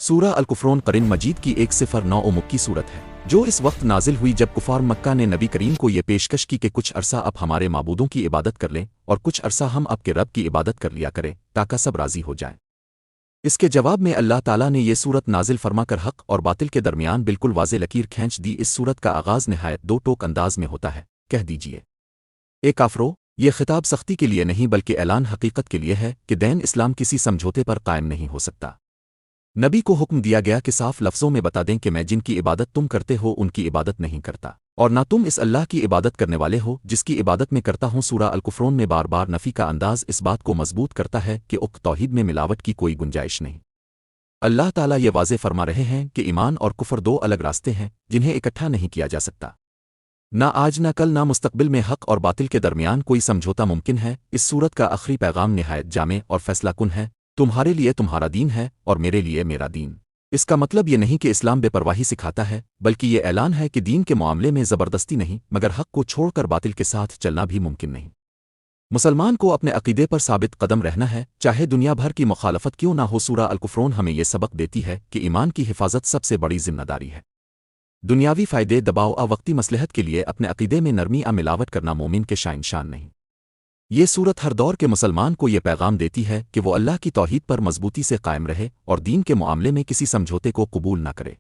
سورہ الکفرون قرآن مجید کی 109 مکی صورت ہے جو اس وقت نازل ہوئی جب کفار مکہ نے نبی کریم کو یہ پیشکش کی کہ کچھ عرصہ اب ہمارے معبودوں کی عبادت کر لیں اور کچھ عرصہ ہم اب کے رب کی عبادت کر لیا کریں تاکہ سب راضی ہو جائیں۔ اس کے جواب میں اللہ تعالیٰ نے یہ صورت نازل فرما کر حق اور باطل کے درمیان بالکل واضح لکیر کھینچ دی۔ اس صورت کا آغاز نہایت دو ٹوک انداز میں ہوتا ہے، کہہ دیجئے اے کافرو، یہ خطاب سختی کے لیے نہیں بلکہ اعلان حقیقت کے لیے ہے کہ دین اسلام کسی سمجھوتے پر قائم نہیں ہو سکتا۔ نبی کو حکم دیا گیا کہ صاف لفظوں میں بتا دیں کہ میں جن کی عبادت تم کرتے ہو ان کی عبادت نہیں کرتا، اور نہ تم اس اللہ کی عبادت کرنے والے ہو جس کی عبادت میں کرتا ہوں۔ سورہ الکفرون میں بار بار نفی کا انداز اس بات کو مضبوط کرتا ہے کہ توحید میں ملاوٹ کی کوئی گنجائش نہیں۔ اللہ تعالیٰ یہ واضح فرما رہے ہیں کہ ایمان اور کفر دو الگ راستے ہیں جنہیں اکٹھا نہیں کیا جا سکتا۔ نہ آج نہ کل نہ مستقبل میں حق اور باطل کے درمیان کوئی سمجھوتا ممکن ہے۔ اس صورت کا آخری پیغام نہایت جامع اور فیصلہ کن ہے، تمہارے لیے تمہارا دین ہے اور میرے لیے میرا دین۔ اس کا مطلب یہ نہیں کہ اسلام بے پرواہی سکھاتا ہے، بلکہ یہ اعلان ہے کہ دین کے معاملے میں زبردستی نہیں، مگر حق کو چھوڑ کر باطل کے ساتھ چلنا بھی ممکن نہیں۔ مسلمان کو اپنے عقیدے پر ثابت قدم رہنا ہے، چاہے دنیا بھر کی مخالفت کیوں نہ ہو۔ سورہ الکفرون ہمیں یہ سبق دیتی ہے کہ ایمان کی حفاظت سب سے بڑی ذمہ داری ہے۔ دنیاوی فائدے دباؤ وقتی مصلحت کے لیے اپنے عقیدے میں نرمی ملاوٹ کرنا مومن کے شان نہیں۔ یہ صورت ہر دور کے مسلمان کو یہ پیغام دیتی ہے کہ وہ اللہ کی توحید پر مضبوطی سے قائم رہے اور دین کے معاملے میں کسی سمجھوتے کو قبول نہ کرے۔